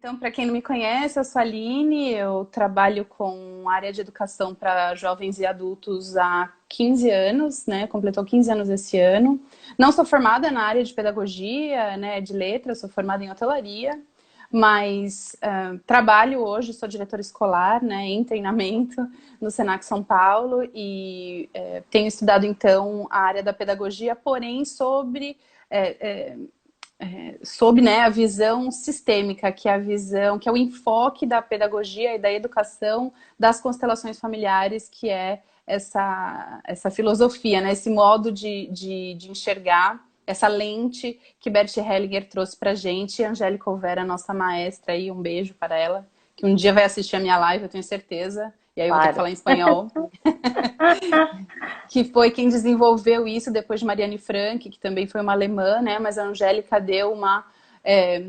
Então, para quem não me conhece, eu sou a Aline, eu trabalho com área de educação para jovens e adultos há 15 anos, né? Completou 15 anos esse ano. Não sou formada na área de pedagogia, né, de letras, sou formada em hotelaria, mas trabalho hoje, sou diretora escolar, né, em treinamento no Senac São Paulo e tenho estudado, então, a área da pedagogia, porém, sob, né, a visão sistêmica, que é a visão, que é o enfoque da pedagogia e da educação das constelações familiares, que é essa filosofia, né, esse modo de enxergar, essa lente que Bert Hellinger trouxe pra gente, e a Angélica Olvera, nossa maestra aí, um beijo para ela, que um dia vai assistir a minha live, eu tenho certeza, e aí eu vou ter que Claro. falar em espanhol. Que foi quem desenvolveu isso depois de Marianne Frank, que também foi uma alemã, né? Mas a Angélica deu é,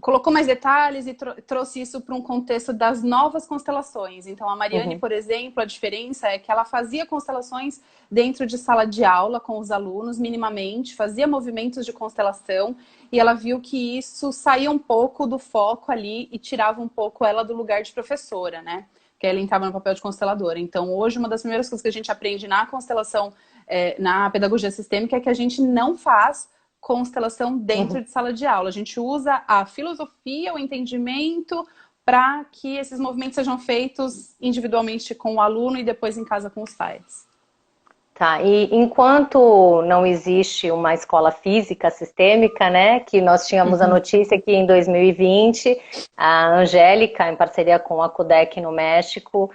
colocou mais detalhes e trouxe isso para um contexto das novas constelações. Então, a Marianne, Uhum. por exemplo, a diferença é que ela fazia constelações dentro de sala de aula com os alunos, minimamente, fazia movimentos de constelação, e ela viu que isso saía um pouco do foco ali e tirava um pouco ela do lugar de professora, né? Que ela entrava no papel de consteladora. Então, hoje, uma das primeiras coisas que a gente aprende na constelação, na pedagogia sistêmica, é que a gente não faz constelação dentro Uhum. de sala de aula. A gente usa a filosofia, o entendimento, para que esses movimentos sejam feitos individualmente com o aluno e depois em casa com os pais. Tá, e enquanto não existe uma escola física sistêmica, né, que nós tínhamos a Uhum. notícia que em 2020 a Angélica, em parceria com a CUDEC no México,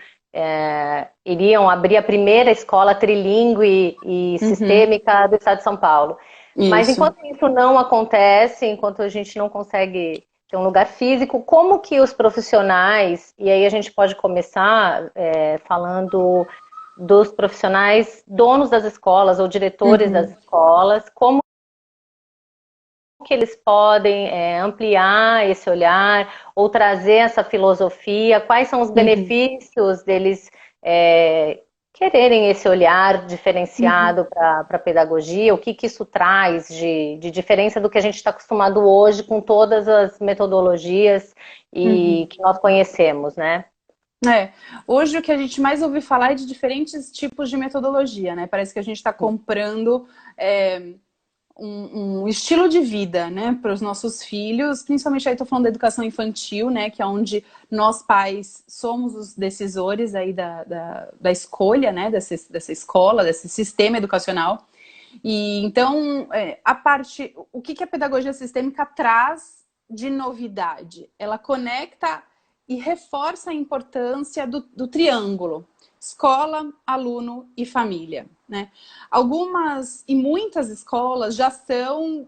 iriam abrir a primeira escola trilíngue e Uhum. sistêmica do estado de São Paulo. Mas Isso. enquanto isso não acontece, enquanto a gente não consegue ter um lugar físico, como que os profissionais, e aí a gente pode começar falando dos profissionais donos das escolas ou diretores das Uhum. escolas, como que eles podem ampliar esse olhar ou trazer essa filosofia, quais são os Uhum. benefícios deles quererem esse olhar Uhum. diferenciado para a pedagogia, o que, que isso traz de diferença do que a gente está acostumado hoje com todas as metodologias e Uhum. que nós conhecemos, né? É, hoje o que a gente mais ouve falar é de diferentes tipos de metodologia, né? Parece que a gente está comprando um estilo de vida, né, para os nossos filhos, principalmente aí estou falando da educação infantil, né, que é onde nós pais somos os decisores aí da escolha, né, dessa escola, desse sistema educacional. E então, o que a pedagogia sistêmica traz de novidade? Ela conecta e reforça a importância do triângulo: escola, aluno e família, né? Algumas e muitas escolas já são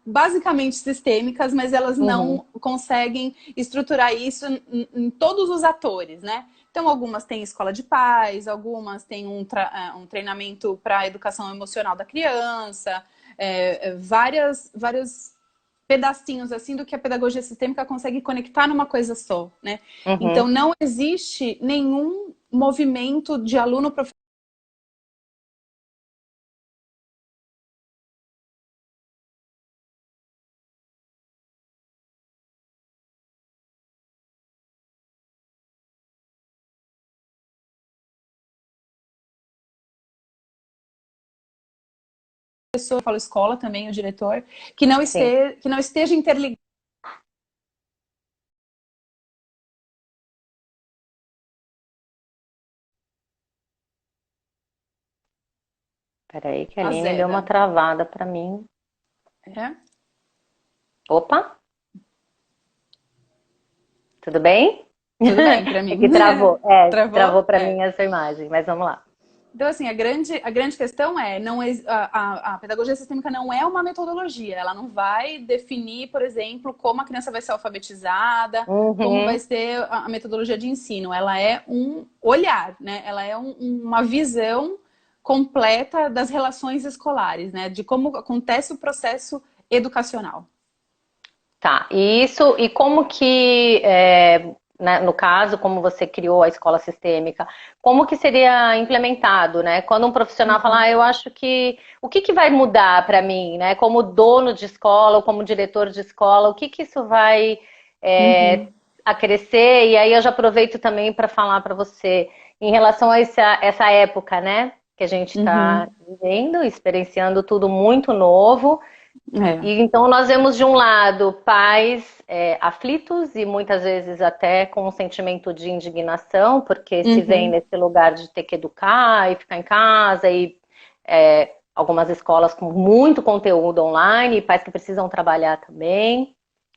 basicamente sistêmicas, mas elas Uhum, não conseguem estruturar isso em todos os atores, né? Então, algumas têm escola de paz, algumas têm um treinamento para educação emocional da criança, vários pedacinhos assim do que a pedagogia sistêmica consegue conectar numa coisa só, né? Então, uhum. não existe nenhum movimento de aluno professor. Eu falo escola também, o diretor, Sim. que não esteja interligado. Peraí que a Aline deu uma Azeda. travada para mim. É? Opa, tudo bem? Tudo bem para É mim. que travou, Travou? travou para É. mim essa imagem, mas vamos lá. Então, assim, a grande questão é, não é a pedagogia sistêmica não é uma metodologia. Ela não vai definir, por exemplo, como a criança vai ser alfabetizada, como vai Uhum, ser a metodologia de ensino. Ela é um olhar, né? Ela é uma visão completa das relações escolares, né? De como acontece o processo educacional. tá. E isso, e como que, né, no caso, como você criou a escola sistêmica, como que seria implementado, né? Quando um profissional falar, Uhum. eu acho que, o que que vai mudar para mim, né? Como dono de escola ou como diretor de escola, o que que isso vai Uhum. a crescer. E aí eu já aproveito também para falar para você em relação a essa época, né? Que a gente está Uhum. vivendo, experienciando tudo muito novo. É. E então nós vemos de um lado pais aflitos e muitas vezes até com um sentimento de indignação, porque se vem Uhum. nesse lugar de ter que educar e ficar em casa e algumas escolas com muito conteúdo online, pais que precisam trabalhar também.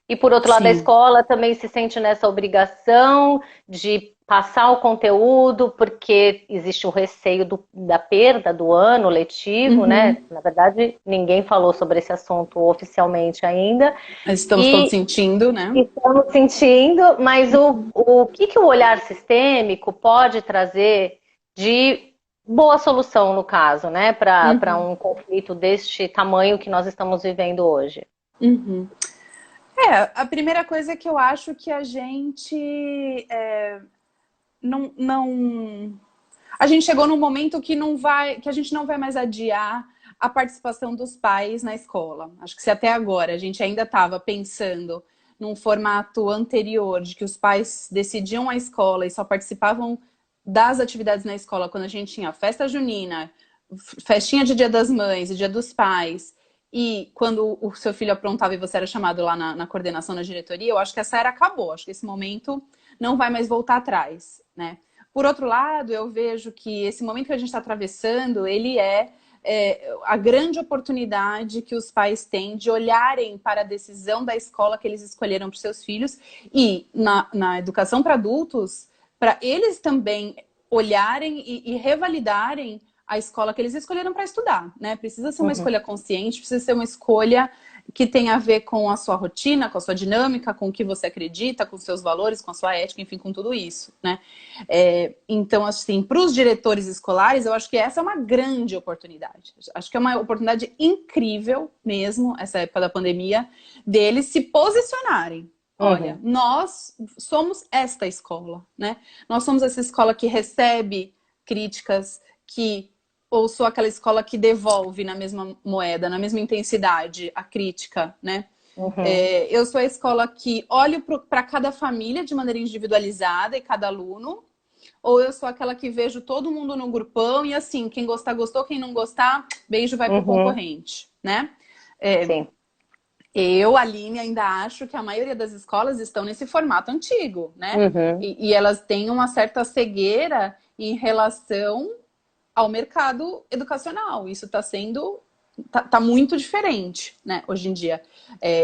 E por outro lado, a Sim. escola também se sente nessa obrigação de passar o conteúdo, porque existe o receio da perda do ano letivo, né? Uhum. Na verdade, ninguém falou sobre esse assunto oficialmente ainda. Estamos todos E sentindo, né? estamos sentindo, mas o que o olhar sistêmico pode trazer de boa solução, no caso, né? Para Uhum. um conflito deste tamanho que nós estamos vivendo hoje? Uhum. A primeira coisa é que eu acho que a gente não. A gente chegou num momento que não vai, que a gente não vai mais adiar a participação dos pais na escola. Acho que se até agora a gente ainda estava pensando num formato anterior de que os pais decidiam a escola e só participavam das atividades na escola quando a gente tinha festa junina, festinha de Dia das Mães e Dia dos Pais, e quando o seu filho aprontava e você era chamado lá na coordenação, na diretoria, eu acho que essa era acabou. Acho que esse momento não vai mais voltar atrás, né? Por outro lado, eu vejo que esse momento que a gente está atravessando, ele é a grande oportunidade que os pais têm de olharem para a decisão da escola que eles escolheram para os seus filhos e na educação para adultos, para eles também olharem e revalidarem a escola que eles escolheram para estudar, né? Precisa ser uma Uhum. escolha consciente, precisa ser uma escolha que tem a ver com a sua rotina, com a sua dinâmica, com o que você acredita, com os seus valores, com a sua ética, enfim, com tudo isso, né? Então, assim, para os diretores escolares, eu acho que essa é uma grande oportunidade. Acho que é uma oportunidade incrível mesmo, essa época da pandemia, deles se posicionarem. Olha, Uhum. nós somos esta escola, né? Nós somos essa escola que recebe críticas, que ou sou aquela escola que devolve na mesma moeda, na mesma intensidade a crítica, né? Uhum. Eu sou a escola que olho para cada família de maneira individualizada e cada aluno, ou eu sou aquela que vejo todo mundo no grupão e assim, quem gostar, gostou, quem não gostar, beijo vai pro Uhum. concorrente, né? É, Sim. eu, Aline, ainda acho que a maioria das escolas estão nesse formato antigo, né? Uhum. E elas têm uma certa cegueira em relação ao mercado educacional. Isso está sendo tá muito diferente, né, hoje em dia.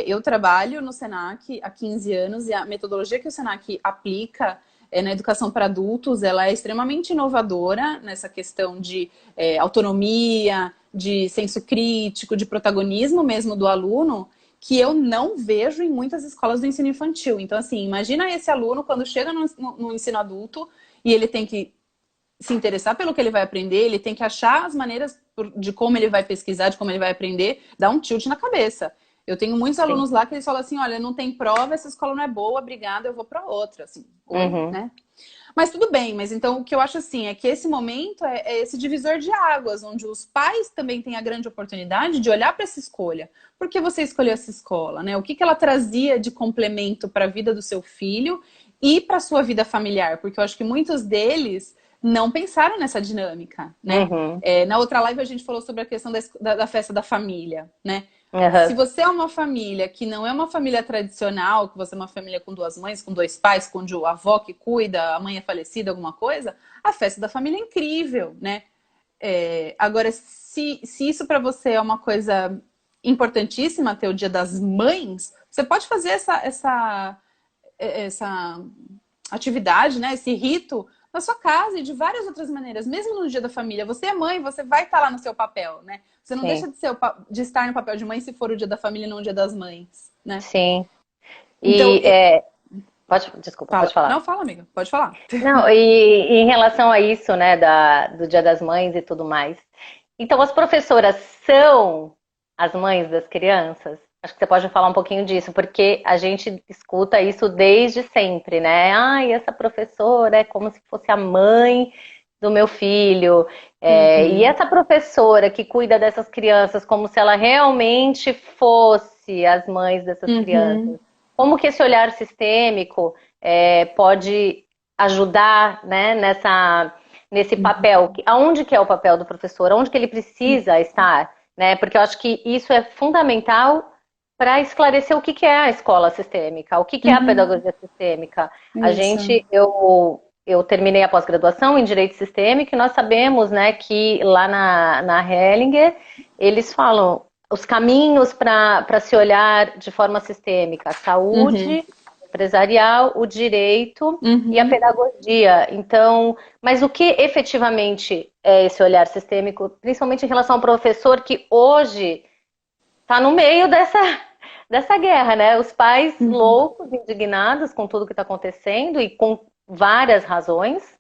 Eu trabalho no Senac há 15 anos e a metodologia que o Senac aplica na educação para adultos, ela é extremamente inovadora nessa questão de autonomia, de senso crítico, de protagonismo mesmo do aluno, que eu não vejo em muitas escolas do ensino infantil. Então, assim, imagina esse aluno quando chega no ensino adulto e ele tem que se interessar pelo que ele vai aprender, ele tem que achar as maneiras de como ele vai pesquisar, de como ele vai aprender, dá um tilt na cabeça. Eu tenho muitos Sim. alunos lá que eles falam assim, olha, não tem prova, essa escola não é boa, obrigada, eu vou para outra. Assim, oi, Uhum. né? Mas tudo bem, mas então o que eu acho assim é que esse momento é esse divisor de águas, onde os pais também têm a grande oportunidade de olhar para essa escolha. Por que você escolheu essa escola, né? O que ela trazia de complemento para a vida do seu filho e para a sua vida familiar? Porque eu acho que muitos deles não pensaram nessa dinâmica, né? Uhum. Na outra live a gente falou sobre a questão da festa da família, né? Se Uhum. você é uma família que não é uma família tradicional, que você é uma família com duas mães, com dois pais, com a avó que cuida, a mãe é falecida, alguma coisa, a festa da família é incrível, né? Agora, se isso para você é uma coisa importantíssima, ter o Dia das Mães, você pode fazer essa atividade, né? Esse rito na sua casa e de várias outras maneiras, mesmo no dia da família. Você é mãe, você vai estar lá no seu papel, né? Você não Sim. deixa de estar no papel de mãe se for o dia da família e não o dia das mães, né? Sim. Então, E desculpa, pode fala. falar. Não, fala, amiga. Pode falar. Não, e em relação a isso, né, do Dia das Mães e tudo mais. Então, as professoras são as mães das crianças? Acho que você pode falar um pouquinho disso, porque a gente escuta isso desde sempre, né? Ai, essa professora é como se fosse a mãe do meu filho. E Uhum. essa professora que cuida dessas crianças como se ela realmente fosse as mães dessas Uhum. crianças. como que esse olhar sistêmico pode ajudar, né, nesse papel. Aonde que é o papel do professor? Aonde que ele precisa estar? Né? Porque eu acho que isso é fundamental para esclarecer o que que é a escola sistêmica, o que que é a pedagogia sistêmica. Isso. Eu terminei a pós-graduação em Direito Sistêmico e nós sabemos, né, que lá na Hellinger eles falam os caminhos para se olhar de forma sistêmica, a saúde empresarial, o direito e a pedagogia. Então, mas o que efetivamente é esse olhar sistêmico, principalmente em relação ao professor que hoje está no meio dessa guerra, né? Os pais loucos, indignados com tudo que está acontecendo e com várias razões.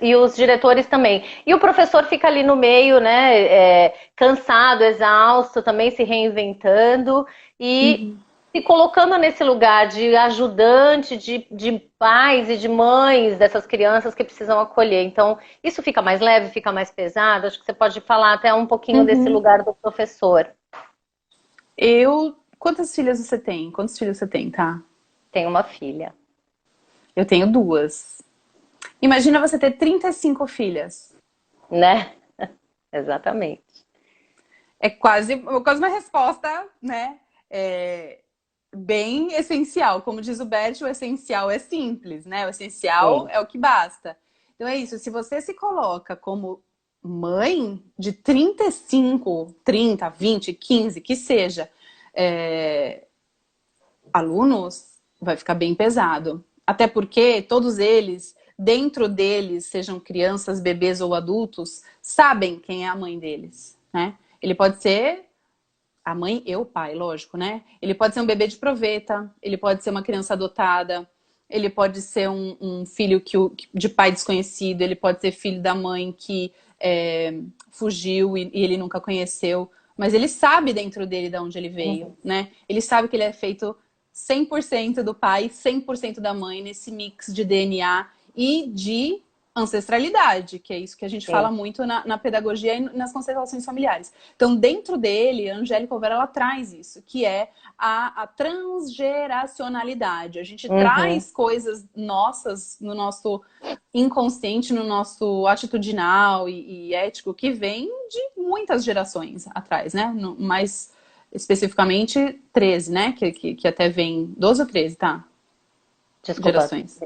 E os diretores também. E o professor fica ali no meio, né? Cansado, exausto, também se reinventando e se colocando nesse lugar de ajudante, de pais e de mães dessas crianças que precisam acolher. Então, isso fica mais leve, fica mais pesado. Acho que você pode falar até um pouquinho desse lugar do professor. Quantas filhas você tem? Quantos filhos você tem, tá? Tenho uma filha. Eu tenho 2. Imagina você ter 35 filhas. Né? Exatamente. É quase uma resposta, né? Bem essencial. Como diz o Bert, o essencial é simples, né? O essencial é o que basta. Então é isso. Se você se coloca como mãe de 35, 30, 20, 15, que seja, alunos, vai ficar bem pesado. Até porque todos eles, dentro deles, sejam crianças, bebês ou adultos, sabem quem é a mãe deles, né? Ele pode ser a mãe e o pai, lógico, né? Ele pode ser um bebê de proveta, ele pode ser uma criança adotada, ele pode ser um filho de pai desconhecido, ele pode ser filho da mãe que fugiu e ele nunca conheceu, mas ele sabe dentro dele de onde ele veio, né? Ele sabe que ele é feito 100% do pai, 100% da mãe, nesse mix de DNA e de ancestralidade, que é isso que a gente fala muito na pedagogia e nas constelações familiares. Então, dentro dele, a Angélica Overa, ela traz isso, que é a transgeracionalidade. A gente traz coisas nossas no nosso inconsciente, no nosso atitudinal e ético, que vem de muitas gerações atrás, né? Mais especificamente 13, né? Que até vem 12 ou 13, tá? Desculpa. Gerações.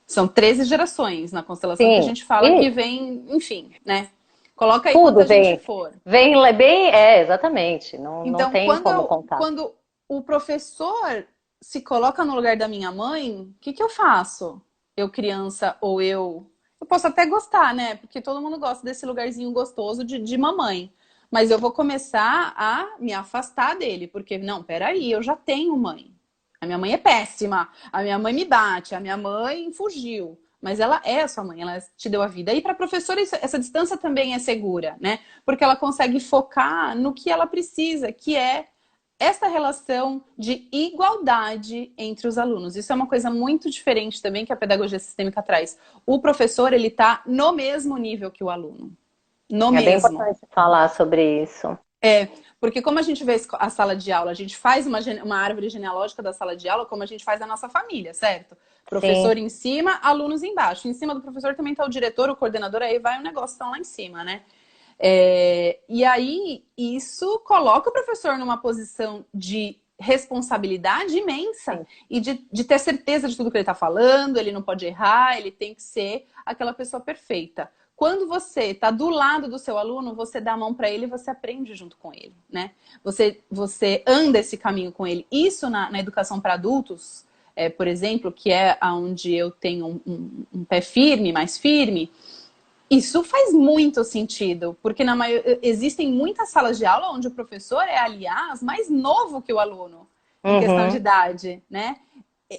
São 13 gerações na constelação que a gente fala que vem, enfim, né? Coloca aí tudo quanta gente for. Vem bem, exatamente. Não tem como contar. Quando o professor se coloca no lugar da minha mãe, o que eu faço? Eu criança ou eu posso até gostar, né? Porque todo mundo gosta desse lugarzinho gostoso de mamãe. Mas eu vou começar a me afastar dele, porque, não, peraí, eu já tenho mãe. A minha mãe é péssima, a minha mãe me bate, a minha mãe fugiu. Mas ela é a sua mãe, ela te deu a vida. E para a professora, essa distância também é segura, né? Porque ela consegue focar no que ela precisa, que é essa relação de igualdade entre os alunos. Isso é uma coisa muito diferente também que a pedagogia sistêmica traz. O professor, ele está no mesmo nível que o aluno. É bem importante falar sobre isso. Porque como a gente vê a sala de aula, a gente faz uma árvore genealógica da sala de aula, como a gente faz da nossa família, certo? Professor em cima, alunos embaixo. Em cima do professor também está o diretor, o coordenador, aí vai o negócio estão lá em cima, né? E aí, isso coloca o professor numa posição de responsabilidade imensa e de ter certeza de tudo que ele está falando, ele não pode errar, ele tem que ser aquela pessoa perfeita. Quando você está do lado do seu aluno, você dá a mão para ele e você aprende junto com ele, né? Você anda esse caminho com ele. Isso na educação para adultos, por exemplo, que é onde eu tenho um pé firme, mais firme, isso faz muito sentido, porque existem muitas salas de aula onde o professor é, aliás, mais novo que o aluno, em questão de idade, né?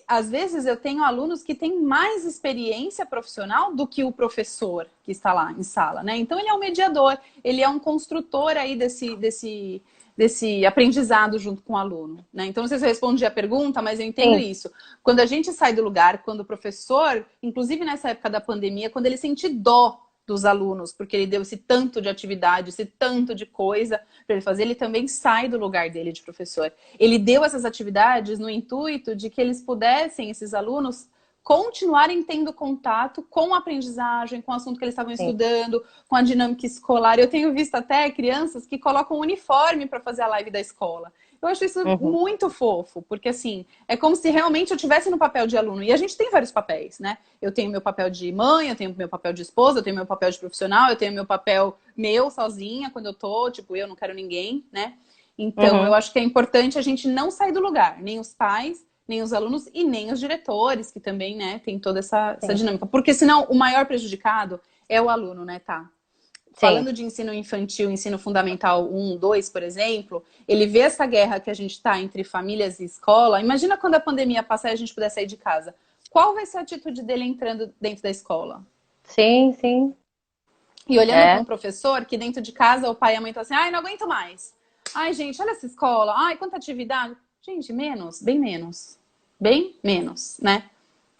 Às vezes eu tenho alunos que têm mais experiência profissional do que o professor que está lá em sala, né? Então ele é um mediador, ele é um construtor aí desse aprendizado junto com o aluno, né? Então não sei se eu respondi a pergunta, mas eu entendo isso. Quando a gente sai do lugar, quando o professor, inclusive nessa época da pandemia, quando ele sente dó dos alunos, porque ele deu esse tanto de atividade, esse tanto de coisa para ele fazer, ele também sai do lugar dele de professor. Ele deu essas atividades no intuito de que eles pudessem, esses alunos, continuarem tendo contato com a aprendizagem, com o assunto que eles estavam estudando, com a dinâmica escolar. Eu tenho visto até crianças que colocam um uniforme para fazer a live da escola. Eu acho isso muito fofo, porque assim, é como se realmente eu estivesse no papel de aluno. E a gente tem vários papéis, né? Eu tenho meu papel de mãe, eu tenho meu papel de esposa, eu tenho meu papel de profissional, eu tenho meu papel sozinha, quando eu tô, tipo, eu não quero ninguém, né? Então, eu acho que é importante a gente não sair do lugar, nem os pais, nem os alunos e nem os diretores, que também, né, tem toda essa dinâmica. Porque senão o maior prejudicado é o aluno, né, tá? Falando de ensino infantil, ensino fundamental 1, 2, por exemplo, ele vê essa guerra que a gente está entre famílias e escola. Imagina quando a pandemia passar e a gente puder sair de casa. Qual vai ser a atitude dele entrando dentro da escola? Sim, sim. E olhando para um professor que dentro de casa o pai e a mãe estão assim, ai, não aguento mais. Ai, gente, olha essa escola. Ai, quanta atividade. Gente, menos, bem menos. Bem menos, né?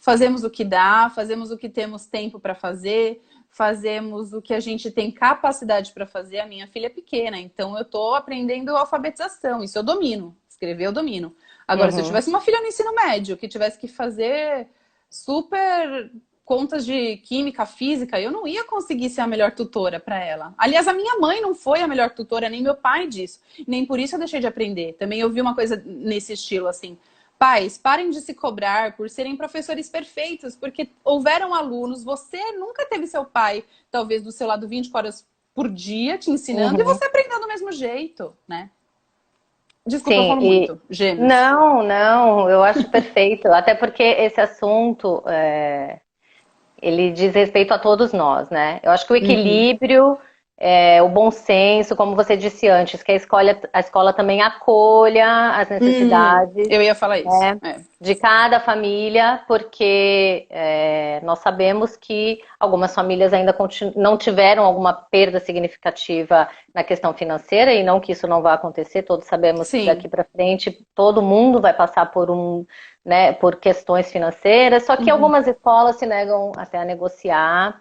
Fazemos o que dá, fazemos o que temos tempo para fazer, fazemos o que a gente tem capacidade para fazer. A minha filha é pequena, então eu estou aprendendo alfabetização. Isso eu domino. Escrever eu domino. Agora, se eu tivesse uma filha no ensino médio que tivesse que fazer super contas de química, física, eu não ia conseguir ser a melhor tutora para ela. Aliás, a minha mãe não foi a melhor tutora, nem meu pai disso. Nem por isso eu deixei de aprender. Também eu vi uma coisa nesse estilo, assim. Pais, parem de se cobrar por serem professores perfeitos, porque houveram alunos, você nunca teve seu pai, talvez do seu lado 24 horas por dia te ensinando, e você aprendeu do mesmo jeito, né? Desculpa, eu Sim, falo muito. Gêmeos. não, não, eu acho perfeito. Até porque esse assunto, ele diz respeito a todos nós, né? Eu acho que o equilíbrio, o bom senso, como você disse antes, que a escola também acolha as necessidades, Eu ia falar isso. né, de cada família, porque nós sabemos que algumas famílias ainda não tiveram alguma perda significativa na questão financeira, e não que isso não vá acontecer, todos sabemos que daqui para frente todo mundo vai passar por questões financeiras, só que algumas escolas se negam até a negociar.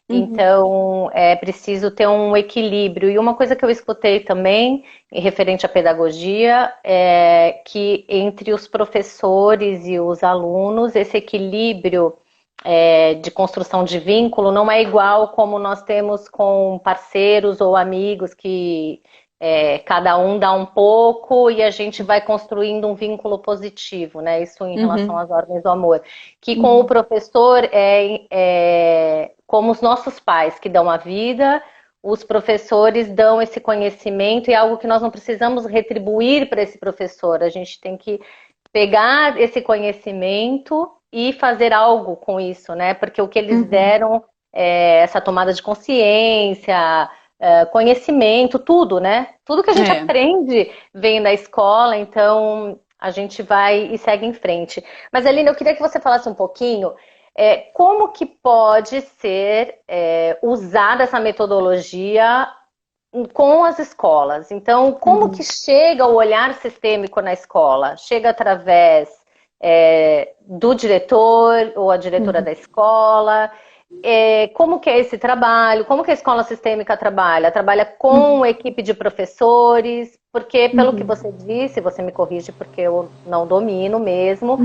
Então, é preciso ter um equilíbrio. E uma coisa que eu escutei também, referente à pedagogia, é que entre os professores e os alunos, esse equilíbrio de construção de vínculo não é igual como nós temos com parceiros ou amigos que cada um dá um pouco e a gente vai construindo um vínculo positivo, né? Isso em relação às ordens do amor. Que com o professor como os nossos pais que dão a vida, os professores dão esse conhecimento e é algo que nós não precisamos retribuir para esse professor. A gente tem que pegar esse conhecimento e fazer algo com isso, né? Porque o que eles deram essa tomada de consciência, conhecimento, tudo, né? Tudo que a gente aprende vem da escola, então a gente vai e segue em frente. Mas, Aline, eu queria que você falasse um pouquinho como que pode ser usada essa metodologia com as escolas. Então, como que chega o olhar sistêmico na escola? Chega através do diretor ou a diretora da escola? Como que é esse trabalho? Como que a escola sistêmica trabalha? Trabalha com equipe de professores? Porque, pelo que você disse, você me corrige porque eu não domino mesmo,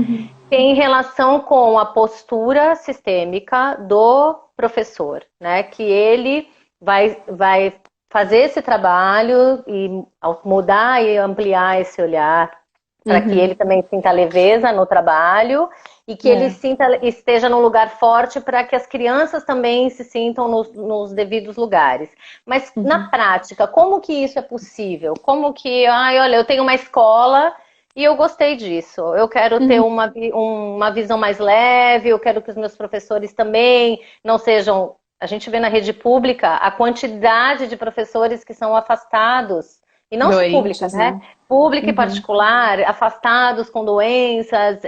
tem relação com a postura sistêmica do professor, né? Que ele vai fazer esse trabalho e mudar e ampliar esse olhar para que ele também sinta leveza no trabalho e que ele esteja num lugar forte para que as crianças também se sintam nos devidos lugares. Mas na prática, como que isso é possível? Como que, olha, eu tenho uma escola e eu gostei disso. Eu quero ter uma visão mais leve, eu quero que os meus professores também não sejam... A gente vê na rede pública a quantidade de professores que são afastados. E não só pública, né? Pública e particular, afastados com doenças,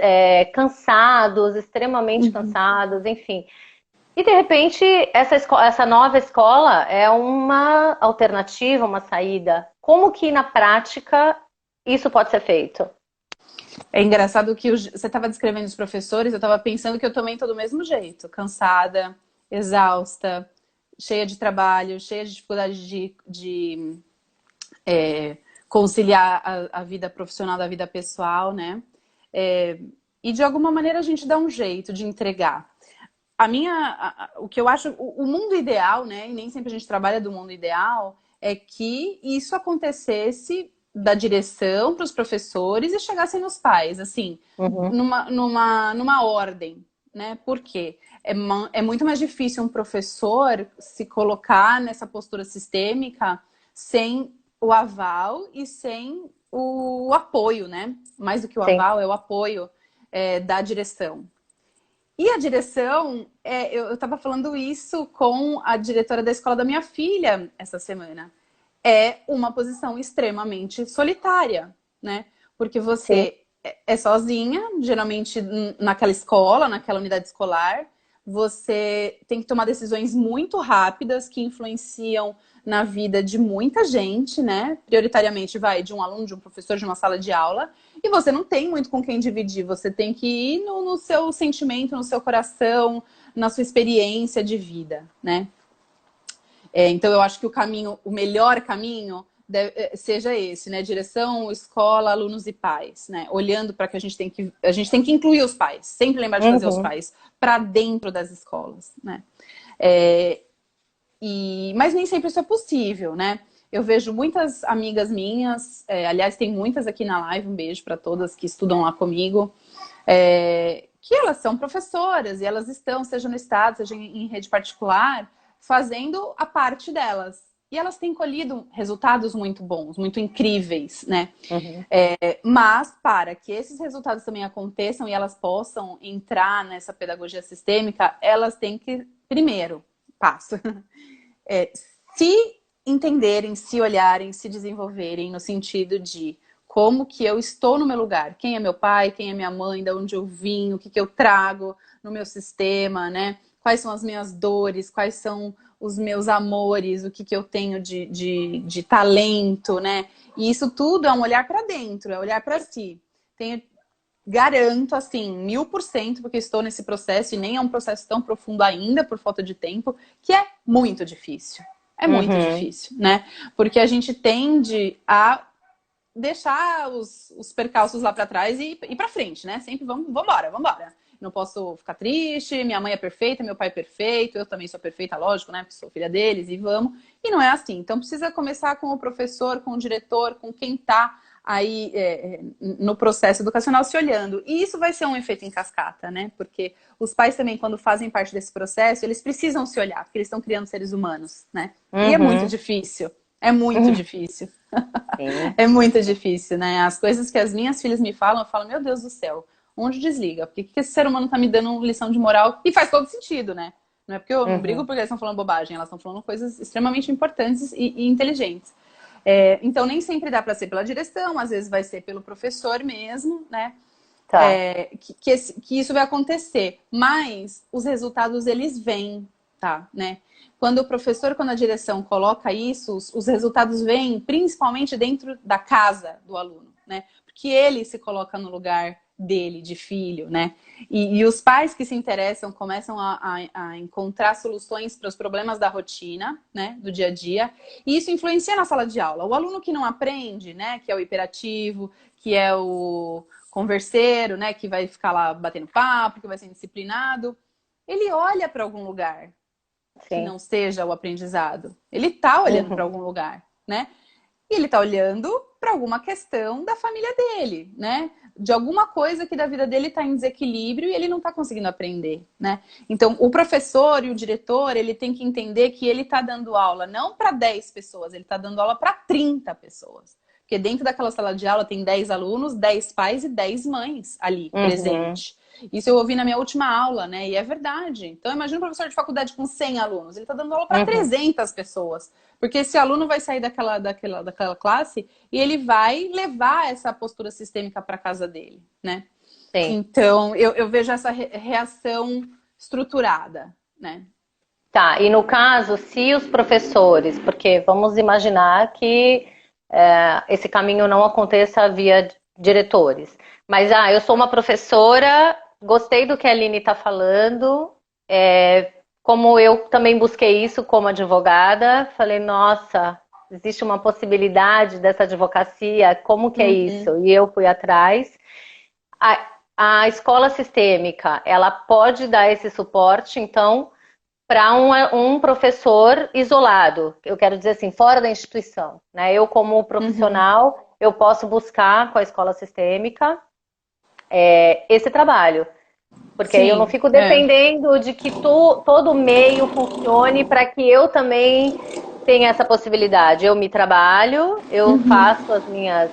cansados, extremamente cansados, enfim. E, de repente, essa nova escola é uma alternativa, uma saída. Como que, na prática, isso pode ser feito? É engraçado que você estava descrevendo os professores, eu estava pensando que eu também estou do mesmo jeito. Cansada, exausta, cheia de trabalho, cheia de dificuldade conciliar a vida profissional da vida pessoal, né? E de alguma maneira a gente dá um jeito de entregar. O que eu acho, o mundo ideal, né? E nem sempre a gente trabalha do mundo ideal, é que isso acontecesse da direção para os professores e chegassem nos pais, assim, numa ordem, né? Por quê? É muito mais difícil um professor se colocar nessa postura sistêmica sem o aval e sem o apoio, né? Mais do que o aval, é o apoio da direção. E a direção, eu estava falando isso com a diretora da escola da minha filha essa semana, é uma posição extremamente solitária, né? Porque você é sozinha, geralmente naquela escola, naquela unidade escolar, você tem que tomar decisões muito rápidas que influenciam na vida de muita gente, né? Prioritariamente vai de um aluno, de um professor, de uma sala de aula, e você não tem muito com quem dividir, você tem que ir no seu sentimento, no seu coração, na sua experiência de vida, né? Então eu acho que o melhor caminho seja esse, né? Direção, escola, alunos e pais, né? Olhando para que a gente tem que incluir os pais, sempre lembrar de trazer os pais para dentro das escolas, né? Mas nem sempre isso é possível, né? Eu vejo muitas amigas minhas, aliás, tem muitas aqui na live, um beijo para todas que estudam lá comigo, que elas são professoras e elas estão, seja no estado, seja em rede particular, fazendo a parte delas. E elas têm colhido resultados muito bons, muito incríveis, né? Mas para que esses resultados também aconteçam e elas possam entrar nessa pedagogia sistêmica, elas têm que, primeiro, passo, se entenderem, se olharem, se desenvolverem no sentido de como que eu estou no meu lugar, quem é meu pai, quem é minha mãe, de onde eu vim, o que que eu trago no meu sistema, né? Quais são as minhas dores, quais são os meus amores, o que que eu tenho de talento, né? E isso tudo é um olhar para dentro, é olhar para si. Garanto, assim, 1000%, porque estou nesse processo e nem é um processo tão profundo ainda por falta de tempo, que é muito difícil. É muito difícil, né? Porque a gente tende a deixar os percalços lá para trás e ir para frente, né? Sempre vamos embora. Não posso ficar triste, minha mãe é perfeita, meu pai é perfeito, eu também sou perfeita, lógico, né? Porque sou filha deles e vamos. E não é assim. Então precisa começar com o professor, com o diretor, com quem tá aí no processo educacional se olhando. E isso vai ser um efeito em cascata, né? Porque os pais também, quando fazem parte desse processo, eles precisam se olhar, porque eles estão criando seres humanos, né? E é muito difícil. É muito difícil. É muito difícil, né? As coisas que as minhas filhas me falam, eu falo, meu Deus do céu, onde desliga? Por que esse ser humano tá me dando lição de moral? E faz todo sentido, né? Não é porque eu não brigo porque eles estão falando bobagem, elas estão falando coisas extremamente importantes e inteligentes. Então nem sempre dá para ser pela direção, às vezes vai ser pelo professor mesmo, né? Tá. Que isso vai acontecer. Mas os resultados, eles vêm, tá? Né? Quando o professor, quando a direção coloca isso, os resultados vêm principalmente dentro da casa do aluno, né? Porque ele se coloca no lugar dele, de filho, né? E os pais que se interessam começam a encontrar soluções para os problemas da rotina, né? Do dia a dia. E isso influencia na sala de aula. O aluno que não aprende, né? Que é o hiperativo, que é o converseiro, né? Que vai ficar lá batendo papo, que vai ser indisciplinado. Ele olha para algum lugar que não seja o aprendizado. Ele tá olhando para algum lugar, né? E ele tá olhando para alguma questão da família dele, né? De alguma coisa que da vida dele tá em desequilíbrio e ele não tá conseguindo aprender, né? Então, o professor e o diretor, ele tem que entender que ele tá dando aula não para 10 pessoas, ele tá dando aula para 30 pessoas. Porque dentro daquela sala de aula tem 10 alunos, 10 pais e 10 mães ali, presente. Isso eu ouvi na minha última aula, né? E é verdade. Então, imagina um professor de faculdade com 100 alunos. Ele está dando aula para 300 pessoas. Porque esse aluno vai sair daquela classe e ele vai levar essa postura sistêmica para casa dele, né? Sim. Então, eu vejo essa reação estruturada, né? Tá, e no caso, se os professores, porque vamos imaginar que esse caminho não aconteça via diretores. Mas, eu sou uma professora, gostei do que a Aline está falando, como eu também busquei isso como advogada, falei, nossa, existe uma possibilidade dessa advocacia, como que é Uhum, isso? E eu fui atrás. A escola sistêmica, ela pode dar esse suporte, então, para um professor isolado, eu quero dizer assim, fora da instituição, né? Eu, como uhum. profissional, eu posso buscar com a escola sistêmica esse trabalho. Porque aí eu não Sim, fico é. dependendo de que todo o meio funcione para que eu também tenha essa possibilidade. Eu me trabalho, eu Uhum, faço as minhas,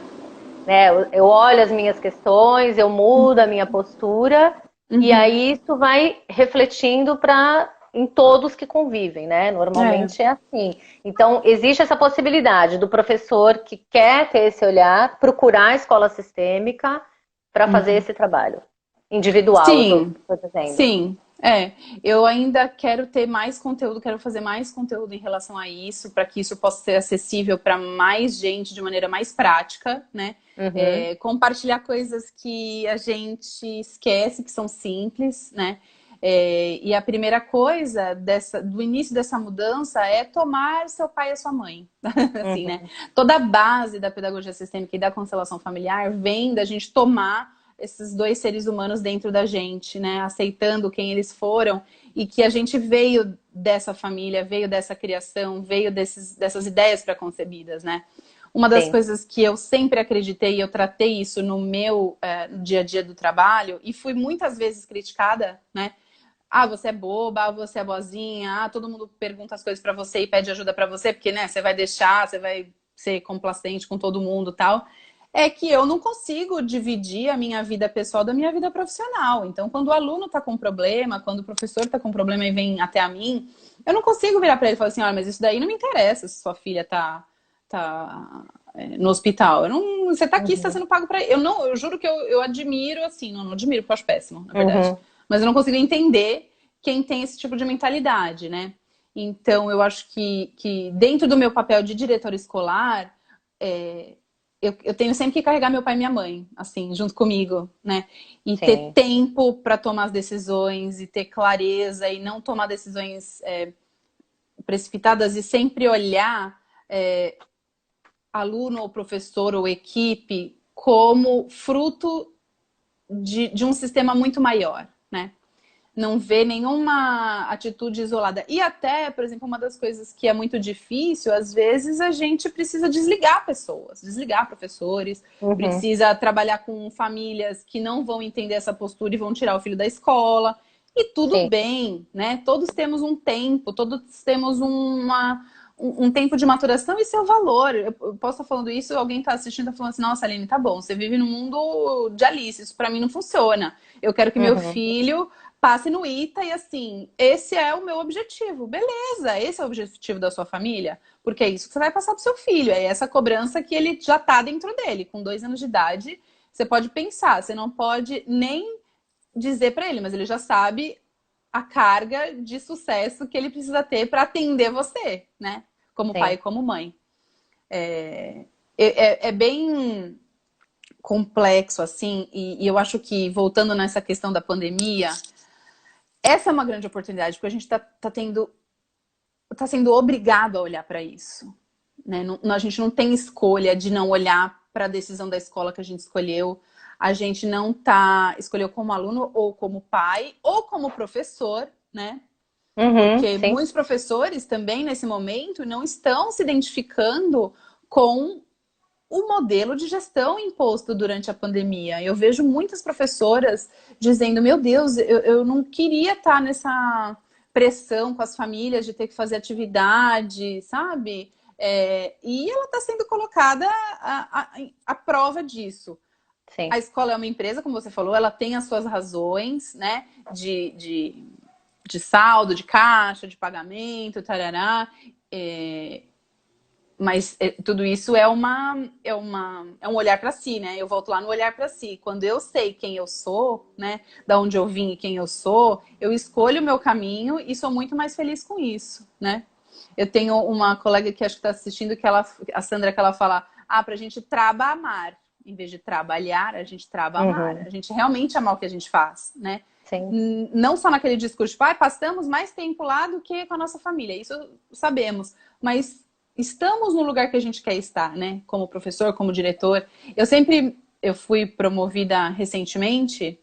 né, eu olho as minhas questões, eu mudo a minha postura, e uhum. aí isso vai refletindo para em todos que convivem, né? É, Normalmente é assim. Então, existe essa possibilidade do professor que quer ter esse olhar, procurar a escola sistêmica para fazer uhum. esse trabalho individual, eu Sim, estou dizendo. sim, é. Eu ainda quero ter mais conteúdo, quero fazer mais conteúdo em relação a isso, para que isso possa ser acessível para mais gente de maneira mais prática, né? Uhum, É, compartilhar coisas que a gente esquece, que são simples, né? É, e a primeira coisa do início dessa mudança é tomar seu pai e a sua mãe, assim, né? uhum, Toda a base da pedagogia sistêmica e da constelação familiar vem da gente tomar esses dois seres humanos dentro da gente, né? Aceitando quem eles foram e que a gente veio dessa família, veio dessa criação, veio dessas ideias preconcebidas, né? Uma das sim. coisas que eu sempre acreditei, e eu tratei isso no meu dia a dia do trabalho, e fui muitas vezes criticada, né? Ah, você é boba, ah, você é boazinha, ah, todo mundo pergunta as coisas pra você e pede ajuda pra você, porque, né, você vai deixar, você vai ser complacente com todo mundo e tal. É que eu não consigo dividir a minha vida pessoal da minha vida profissional. Então, quando o aluno tá com problema, quando o professor tá com problema e vem até a mim, eu não consigo virar pra ele e falar assim, olha, mas isso daí não me interessa se sua filha tá no hospital. Eu não, você tá aqui, você tá Uhum, sendo pago pra. Eu juro que eu admiro, assim, não admiro, porque eu acho péssimo, na verdade. uhum, Mas eu não consigo entender quem tem esse tipo de mentalidade, né? Então, eu acho que dentro do meu papel de diretor escolar, eu tenho sempre que carregar meu pai e minha mãe, assim, junto comigo, né? E ter sim, tempo para tomar as decisões e ter clareza e não tomar decisões precipitadas e sempre olhar aluno ou professor ou equipe como fruto de um sistema muito maior, né? Não vê nenhuma atitude isolada. E até, por exemplo, uma das coisas que é muito difícil, às vezes a gente precisa desligar pessoas, desligar professores, uhum, precisa trabalhar com famílias que não vão entender essa postura e vão tirar o filho da escola. E tudo sim, bem, né? Todos temos um tempo, todos temos um tempo de maturação e seu valor. Eu posso estar falando isso, alguém está assistindo e está falando assim, nossa, Aline, tá bom, você vive num mundo de Alice, isso para mim não funciona. Eu quero que meu uhum, filho passe no ITA e assim, esse é o meu objetivo. Beleza, esse é o objetivo da sua família, porque é isso que você vai passar pro seu filho, é essa cobrança que ele já tá dentro dele. Com 2 anos de idade, você pode pensar, você não pode nem dizer para ele, mas ele já sabe a carga de sucesso que ele precisa ter para atender você, né? Como pai e sim. como mãe. É bem complexo, assim, e eu acho que, voltando nessa questão da pandemia, essa é uma grande oportunidade, porque a gente tá sendo obrigado a olhar para isso. Né? A gente não tem escolha de não olhar para a decisão da escola que a gente escolheu. A gente não escolheu como aluno ou como pai ou como professor, né? Uhum, Porque sim, muitos professores também nesse momento não estão se identificando com o modelo de gestão imposto durante a pandemia. Eu vejo muitas professoras dizendo: Meu Deus, eu não queria estar nessa pressão com as famílias de ter que fazer atividade, sabe? E ela está sendo colocada à prova disso. A sim. escola é uma empresa, como você falou, ela tem as suas razões, né? De saldo, de caixa, de pagamento, tarará. É, mas tudo isso é um olhar para si, né? Eu volto lá no olhar para si. Quando eu sei quem eu sou, né? Da onde eu vim e quem eu sou, eu escolho o meu caminho e sou muito mais feliz com isso, né? Eu tenho uma colega que acho que está assistindo, a Sandra, que ela fala: pra gente trabalhar. Em vez de trabalhar, a gente amar. Uhum. A gente realmente amar o que a gente faz, né? Sim. Não só naquele discurso, tipo, passamos mais tempo lá do que com a nossa família. Isso sabemos. Mas estamos no lugar que a gente quer estar, né? Como professor, como diretor. Eu fui promovida recentemente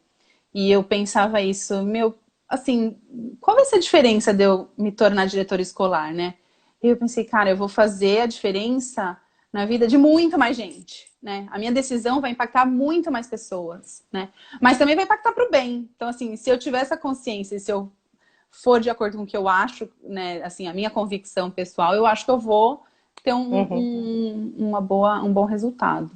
e eu pensava isso, meu, assim, qual vai ser a diferença de eu me tornar diretora escolar, né? E eu pensei, cara, eu vou fazer a diferença na vida de muito mais gente, né? A minha decisão vai impactar muito mais pessoas, né? Mas também vai impactar para o bem. Então, assim, se eu tiver essa consciência, se eu for de acordo com o que eu acho, né? Assim, a minha convicção pessoal, eu acho que eu vou ter Uhum. um bom resultado.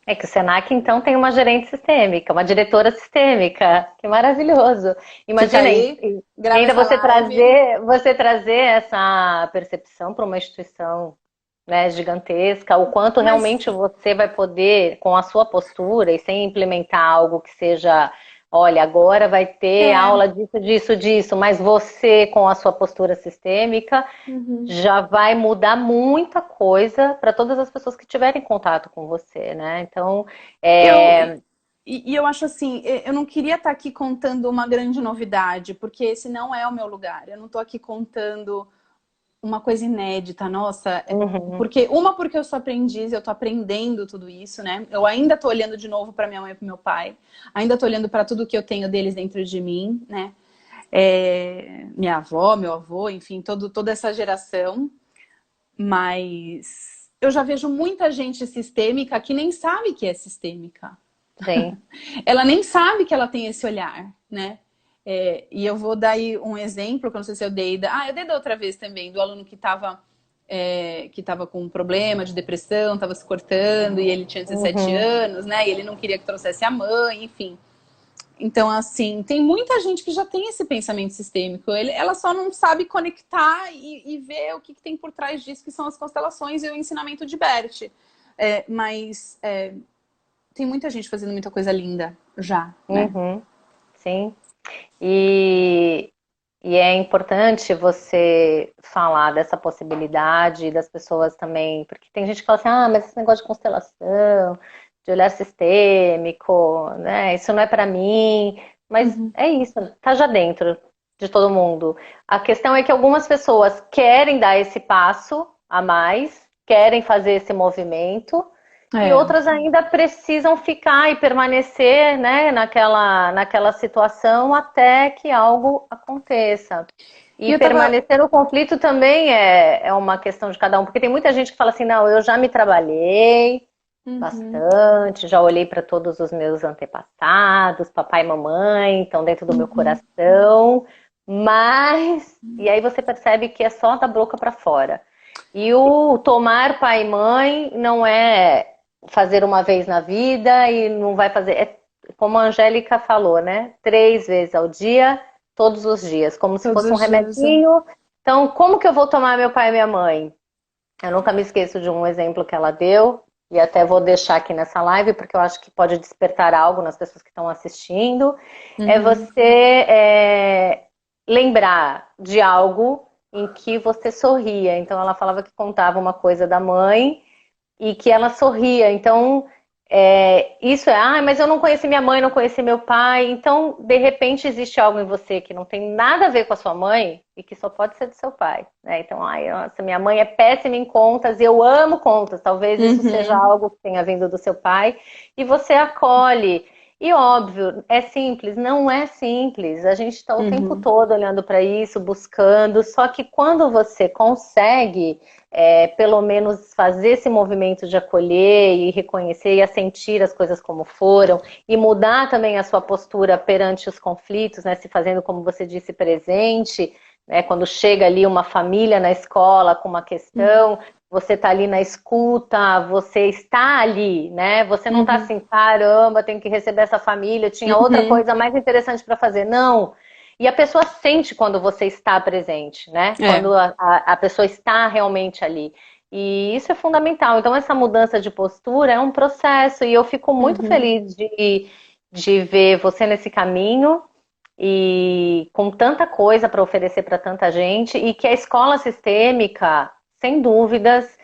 É que o Senac, então, tem uma gerente sistêmica, uma diretora sistêmica. Que maravilhoso. Fica Imagina, aí, e grava ainda essa live. você trazer essa percepção para uma instituição, né, gigantesca, o quanto Mas realmente você vai poder, com a sua postura e sem implementar algo que seja, olha, agora vai ter é. aula disso, disso, disso, mas você, com a sua postura sistêmica, Uhum. já vai mudar muita coisa para todas as pessoas que tiverem contato com você, né? Então, Eu, é... e eu acho assim, eu não queria estar aqui contando uma grande novidade, porque esse não é o meu lugar. Eu não estou aqui contando uma coisa inédita, nossa. Uhum, Porque eu sou aprendiz, eu estou aprendendo tudo isso, né? Eu ainda estou olhando de novo para minha mãe e para meu pai, ainda estou olhando para tudo que eu tenho deles dentro de mim, né? Minha avó, meu avô, enfim, toda essa geração. Mas eu já vejo muita gente sistêmica que nem sabe que é sistêmica. sim. Ela nem sabe que ela tem esse olhar, né? E eu vou dar aí um exemplo, que eu não sei se eu dei. Eu dei da outra vez também, do aluno que tava com um problema de depressão, estava se cortando, e ele tinha 17 Uhum. anos, né? E ele não queria que trouxesse a mãe, enfim. Então, assim, tem muita gente que já tem esse pensamento sistêmico. Ela só não sabe conectar e ver o que tem por trás disso, que são as constelações e o ensinamento de Bert. Mas tem muita gente fazendo muita coisa linda já, né? Uhum. Sim. E, e é importante você falar dessa possibilidade das pessoas também, porque tem gente que fala assim, mas esse negócio de constelação, de olhar sistêmico, né? Isso não é para mim. Mas Uhum. é isso, tá já dentro de todo mundo. A questão é que algumas pessoas querem dar esse passo a mais, querem fazer esse movimento, e É. outras ainda precisam ficar e permanecer, né, naquela situação até que algo aconteça. E E eu tava. permanecer no conflito também é uma questão de cada um, porque tem muita gente que fala assim, não, eu já me trabalhei Uhum. bastante, já olhei para todos os meus antepassados, papai e mamãe, estão dentro do meu Uhum. coração, mas... E aí você percebe que é só da boca para fora. E o tomar pai e mãe não é fazer uma vez na vida e não vai fazer. É como a Angélica falou, né? 3 vezes ao dia, todos os dias, como se Todos fosse um os dias. remedinho. Então, como que eu vou tomar meu pai e minha mãe? Eu nunca me esqueço de um exemplo que ela deu, e até vou deixar aqui nessa live, porque eu acho que pode despertar algo nas pessoas que estão assistindo. É Uhum. você lembrar de algo em que você sorria. Então, ela falava que contava uma coisa da mãe e que ela sorria. Então, isso mas eu não conheci minha mãe, não conheci meu pai. Então, de repente, existe algo em você que não tem nada a ver com a sua mãe e que só pode ser do seu pai, né? Então, nossa, minha mãe é péssima em contas e eu amo contas. Talvez isso seja Uhum. algo que tenha vindo do seu pai e você acolhe. E óbvio, é simples? Não é simples. A gente está o tempo Uhum. todo olhando para isso, buscando. Só que quando você consegue pelo menos fazer esse movimento de acolher e reconhecer e assentir as coisas como foram e mudar também a sua postura perante os conflitos, né, se fazendo, como você disse, presente, né, quando chega ali uma família na escola com uma questão, você está ali na escuta, você está ali, né? Você não está Uhum. assim, caramba, tenho que receber essa família, tinha outra Uhum. coisa mais interessante para fazer. Não. E a pessoa sente quando você está presente, né? É. Quando a pessoa está realmente ali. E isso é fundamental. Então, essa mudança de postura é um processo. E eu fico muito Uhum. feliz de ver você nesse caminho e com tanta coisa para oferecer para tanta gente. E que a escola sistêmica, sem dúvidas,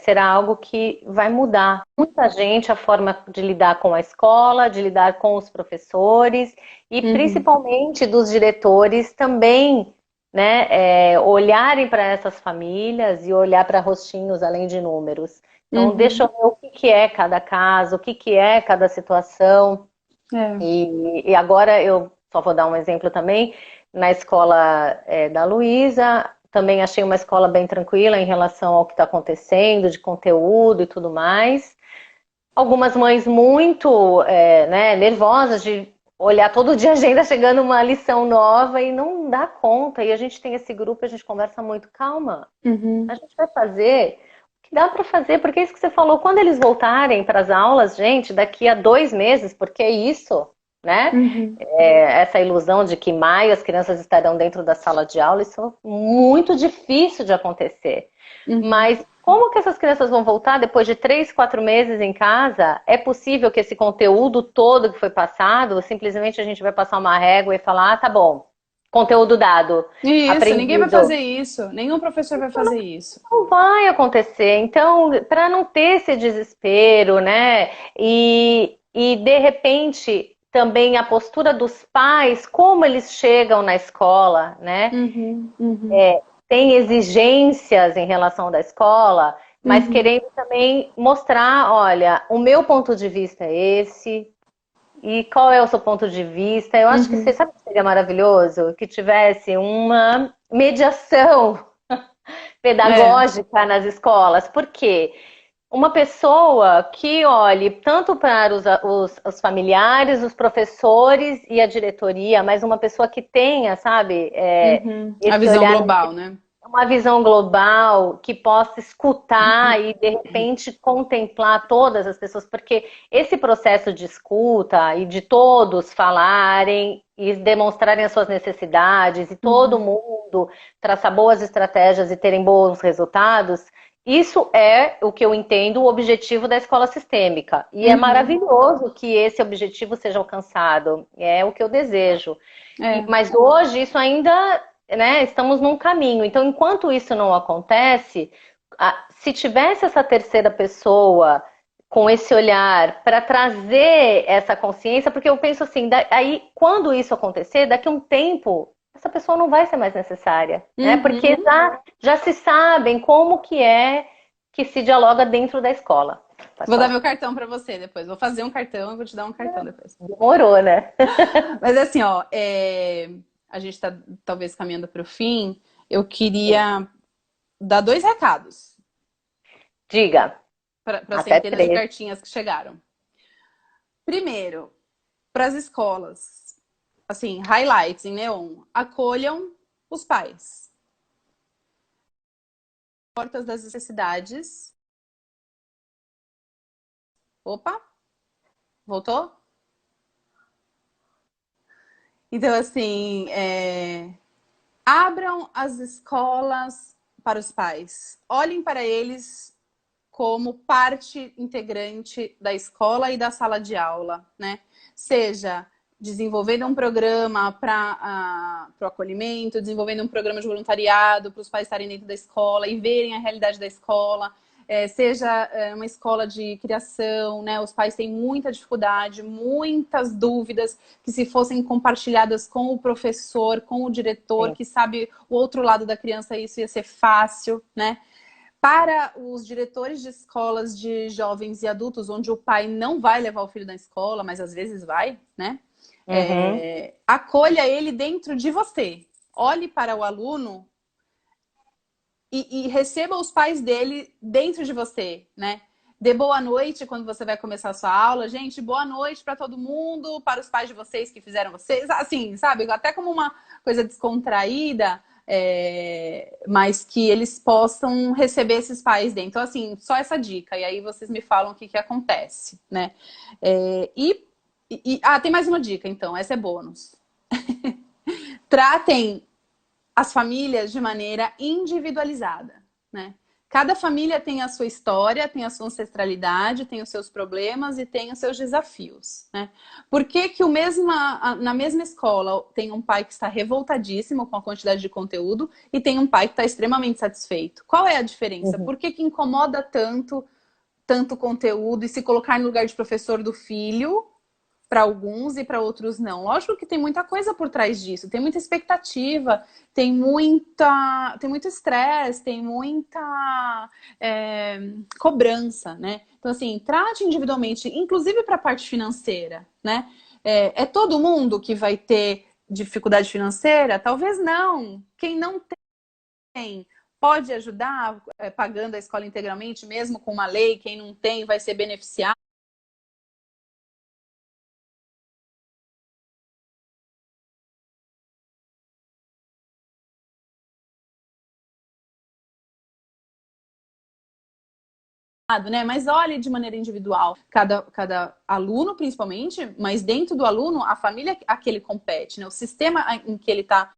será algo que vai mudar muita gente, a forma de lidar com a escola, de lidar com os professores e Uhum, principalmente dos diretores também, né, olharem para essas famílias e olhar para rostinhos além de números. Então, deixa eu uhum. ver o que que é cada caso, o que que é cada situação. É. E agora eu só vou dar um exemplo também. Na escola da Luísa, também achei uma escola bem tranquila em relação ao que está acontecendo, de conteúdo e tudo mais. Algumas mães muito né, nervosas de olhar todo dia a agenda chegando uma lição nova e não dá conta. E a gente tem esse grupo, a gente conversa muito, calma, a Uhum, gente vai fazer o que dá para fazer, porque é isso que você falou, quando eles voltarem para as aulas, gente, daqui a 2 meses, porque é isso, né? uhum, Essa ilusão de que em maio as crianças estarão dentro da sala de aula, isso é muito difícil de acontecer. uhum, Mas como que essas crianças vão voltar depois de 3, 4 meses em casa? É possível que esse conteúdo todo que foi passado, simplesmente a gente vai passar uma régua e falar, ah, tá bom, conteúdo dado, Isso, ninguém vai fazer aprendido. isso. Nenhum professor vai fazer isso. Não vai acontecer. Então, para não ter esse desespero, né? E de repente também a postura dos pais, como eles chegam na escola, né? Uhum, uhum, Tem exigências em relação da escola, mas uhum, querendo também mostrar, olha, o meu ponto de vista é esse. E qual é o seu ponto de vista? Eu acho que você uhum. sabe que seria maravilhoso que tivesse uma mediação É, pedagógica nas escolas. Por quê? Uma pessoa que olhe tanto para os familiares, os professores e a diretoria, mas uma pessoa que tenha, sabe, uhum. A esse visão olhar, global, né? uma visão global, que possa escutar e, de repente, contemplar todas as pessoas, porque esse processo de escuta e de todos falarem e demonstrarem as suas necessidades e todo Uhum, mundo traçar boas estratégias e terem bons resultados, isso é o que eu entendo o objetivo da escola sistêmica. E é uhum. maravilhoso que esse objetivo seja alcançado. É o que eu desejo. É. Mas hoje isso ainda, né, estamos num caminho. Então, enquanto isso não acontece, se tivesse essa terceira pessoa com esse olhar para trazer essa consciência, porque eu penso assim, aí quando isso acontecer, daqui a um tempo, essa pessoa não vai ser mais necessária, né? Porque Uhum. já se sabem como que é que se dialoga dentro da escola. Pode Vou dar falar. meu cartão pra você depois. Vou fazer um cartão e vou te dar um cartão depois. Demorou, né? Mas assim, ó, a gente tá talvez caminhando para o fim. Eu queria dar dois recados Diga, para até centenas de 3. cartinhas que chegaram. Primeiro, para as escolas, assim, highlights em neon, acolham os pais. Portas das necessidades. Opa, voltou? Então, assim, abram as escolas para os pais. Olhem para eles como parte integrante da escola e da sala de aula, né? Seja desenvolvendo um programa para o acolhimento, desenvolvendo um programa de voluntariado para os pais estarem dentro da escola e verem a realidade da escola, seja uma escola de criação, né? Os pais têm muita dificuldade, muitas dúvidas que se fossem compartilhadas com o professor, com o diretor, Sim, que sabe o outro lado da criança, isso ia ser fácil, né? Para os diretores de escolas de jovens e adultos, onde o pai não vai levar o filho na escola, mas às vezes vai, né? uhum, Acolha ele dentro de você. Olhe para o aluno e receba os pais dele dentro de você, né? Dê boa noite quando você vai começar a sua aula. Gente, boa noite para todo mundo, para os pais de vocês que fizeram vocês. Assim, sabe? Até como uma coisa descontraída, mas que eles possam receber esses pais dentro. Então, assim, só essa dica. E aí vocês me falam o que acontece, né? Tem mais uma dica, então. Essa é bônus. Tratem as famílias de maneira individualizada, né? Cada família tem a sua história, tem a sua ancestralidade, tem os seus problemas e tem os seus desafios, né? Por que que na mesma escola tem um pai que está revoltadíssimo com a quantidade de conteúdo e tem um pai que está extremamente satisfeito? Qual é a diferença? Uhum. Por que que incomoda tanto conteúdo e se colocar no lugar de professor do filho para alguns e para outros não? Lógico que tem muita coisa por trás disso, tem muita expectativa, tem muito estresse, tem muita cobrança, né? Então, assim, trate individualmente, inclusive para a parte financeira, né? É todo mundo que vai ter dificuldade financeira? Talvez não. Quem não tem, pode ajudar pagando a escola integralmente, mesmo com uma lei. Quem não tem vai ser beneficiado. Né? Mas olhe de maneira individual, cada aluno principalmente, mas dentro do aluno, a família a que ele compete, né? O sistema em que ele está.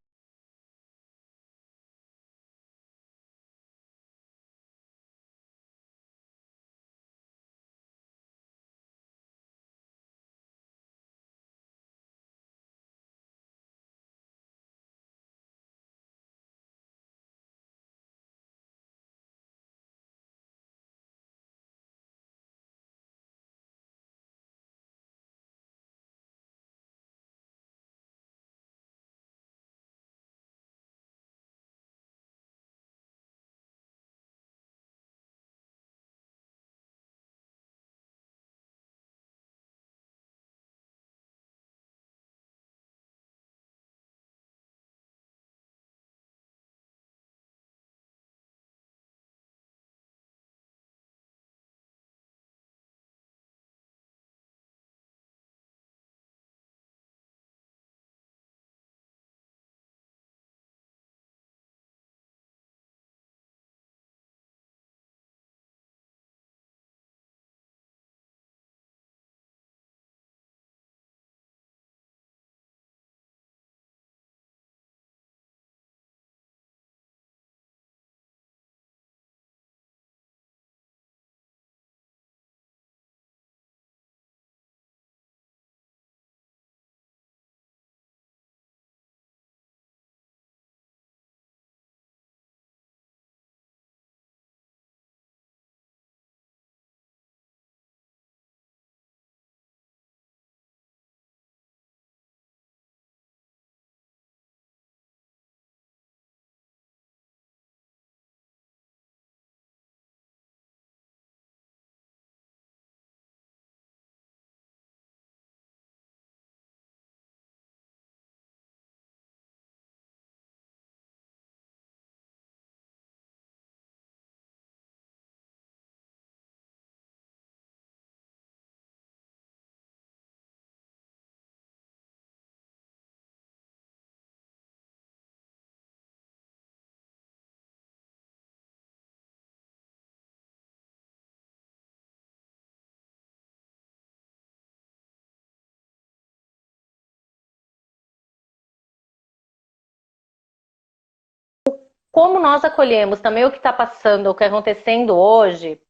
Como nós acolhemos também o que está passando, o que está acontecendo hoje,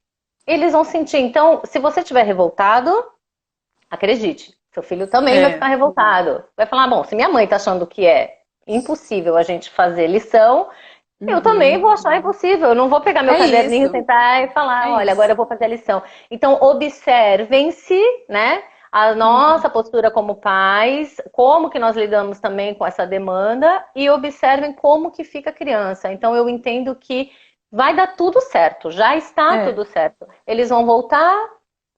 eles vão sentir. Então, se você estiver revoltado, acredite, seu filho também vai ficar revoltado. Vai falar, bom, se minha mãe está achando que é impossível a gente fazer lição, eu também vou achar impossível. Eu não vou pegar meu caderninho, sentar e falar, olha, agora eu vou fazer a lição. Então, observem-se, né? A nossa postura como pais, como que nós lidamos também com essa demanda e observem como que fica a criança. Então, eu entendo que vai dar tudo certo, já está tudo certo. Eles vão voltar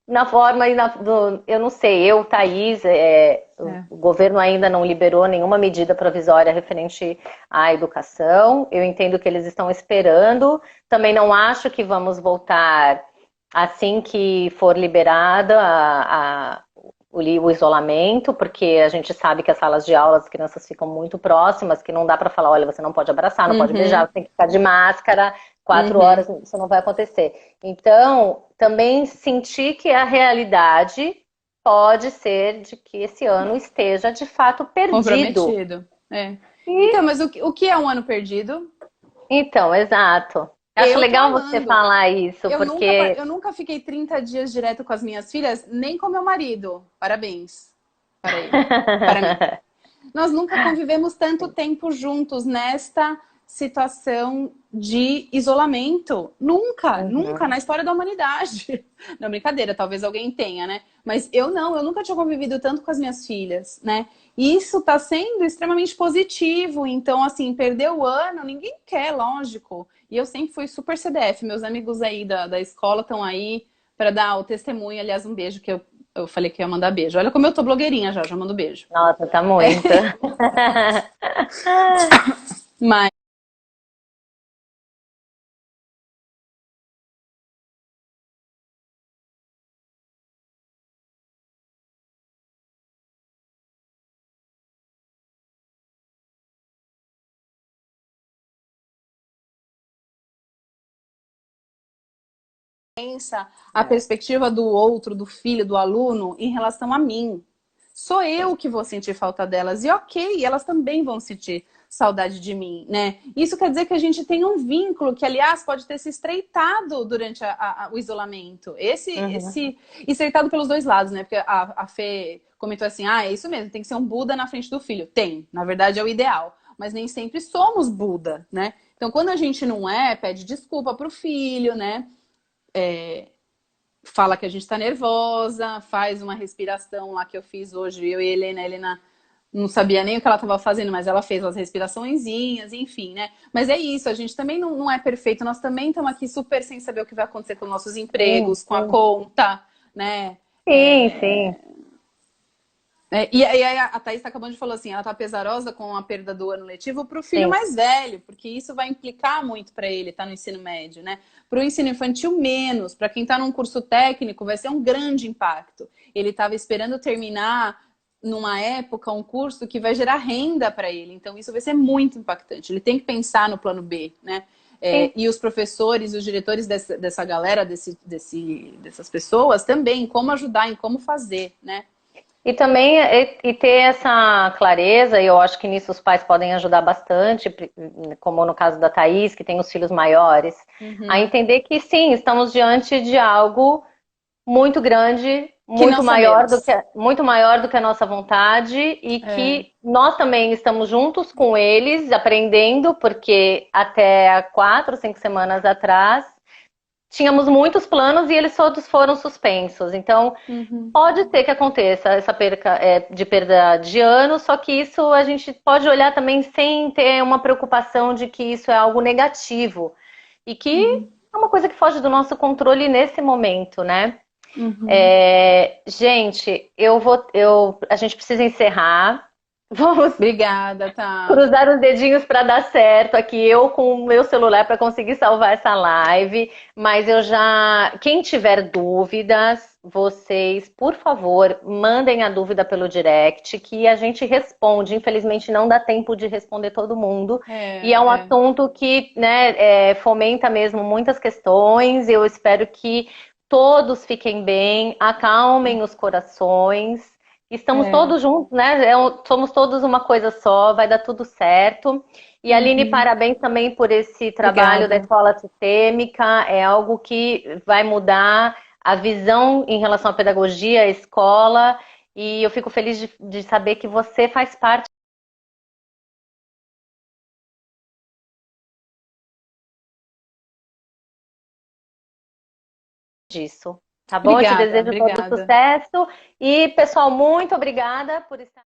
na forma, eu não sei, Thaís, o governo ainda não liberou nenhuma medida provisória referente à educação. Eu entendo que eles estão esperando. Também não acho que vamos voltar assim que for liberada o isolamento, porque a gente sabe que as salas de aula as crianças ficam muito próximas, que não dá para falar, olha, você não pode abraçar, não pode beijar, você tem que ficar de máscara, 4 horas, isso não vai acontecer. Então, também sentir que a realidade pode ser de que esse ano esteja, de fato, perdido. Comprometido. Então, mas o que é um ano perdido? Então, exato. Acho Eu tô legal você amando. falar isso, porque Eu nunca fiquei 30 dias direto com as minhas filhas, nem com meu marido. Parabéns para ele, para mim. Nós nunca convivemos tanto tempo juntos nesta situação de isolamento. Nunca, nunca Uhum. na história da humanidade. Não, brincadeira, talvez alguém tenha, né? Mas eu não, eu nunca tinha convivido tanto com as minhas filhas, né? E isso tá sendo extremamente positivo. Então, assim, perder o ano, ninguém quer, lógico. E eu sempre fui super CDF. Meus amigos aí da escola estão aí para dar o testemunho. Aliás, um beijo que eu falei que ia mandar beijo. Olha como eu tô blogueirinha já mando beijo. Nossa, tá muito. Mas pensa a É. perspectiva do outro, do filho, do aluno, em relação a mim. Sou eu que vou sentir falta delas. E ok, elas também vão sentir saudade de mim, né? Isso quer dizer que a gente tem um vínculo que, aliás, pode ter se estreitado durante o isolamento. Uhum. Estreitado pelos dois lados, né? Porque a Fê comentou assim, é isso mesmo, tem que ser um Buda na frente do filho. Tem, na verdade é o ideal. Mas nem sempre somos Buda, né? Então, quando a gente não é, pede desculpa pro filho, né? Fala que a gente tá nervosa, faz uma respiração lá que eu fiz hoje, eu e a Helena não sabia nem o que ela estava fazendo, mas ela fez as respiraçõezinhas, enfim, né? Mas é isso, a gente também não é perfeito, nós também estamos aqui super sem saber o que vai acontecer com nossos Sim, empregos, com a sim. conta, né? Sim, sim, E aí a Thaís tá acabando de falar assim, ela tá pesarosa com a perda do ano letivo para o filho sim. mais velho, porque isso vai implicar muito para ele, tá no ensino médio, né? Para o ensino infantil, menos. Para quem está num curso técnico, vai ser um grande impacto. Ele estava esperando terminar numa época um curso que vai gerar renda para ele, então isso vai ser muito impactante. Ele tem que pensar no plano B, né? Sim. E os professores, os diretores dessa galera, dessas pessoas também, como ajudar, em como fazer, né? E também ter essa clareza, e eu acho que nisso os pais podem ajudar bastante, como no caso da Thaís, que tem os filhos maiores, a Uhum. entender que sim, estamos diante de algo muito grande, Que não sabemos. muito maior do que a nossa vontade e É. que nós também estamos juntos com eles, aprendendo, porque até há 4, 5 semanas atrás tínhamos muitos planos e eles todos foram suspensos. Então, Uhum. pode ser que aconteça essa perda de ano, só que isso a gente pode olhar também sem ter uma preocupação de que isso é algo negativo e que Uhum. é uma coisa que foge do nosso controle nesse momento, né? Uhum. Gente, a gente precisa encerrar. Vamos Obrigada, tá? cruzar os dedinhos para dar certo aqui, eu com o meu celular para conseguir salvar essa live, mas quem tiver dúvidas, vocês, por favor, mandem a dúvida pelo direct que a gente responde. Infelizmente não dá tempo de responder todo mundo e é um É. assunto que, né, fomenta mesmo muitas questões. Eu espero que todos fiquem bem, acalmem os corações. Estamos É. todos juntos, né? Somos todos uma coisa só, vai dar tudo certo. E Aline, Uhum. parabéns também por esse trabalho da Obrigada. escola sistêmica. É algo que vai mudar a visão em relação à pedagogia, à escola. E eu fico feliz de saber que você faz parte disso. Tá bom? Eu te Obrigada, desejo todo obrigada. sucesso. E, pessoal, muito obrigada por estar.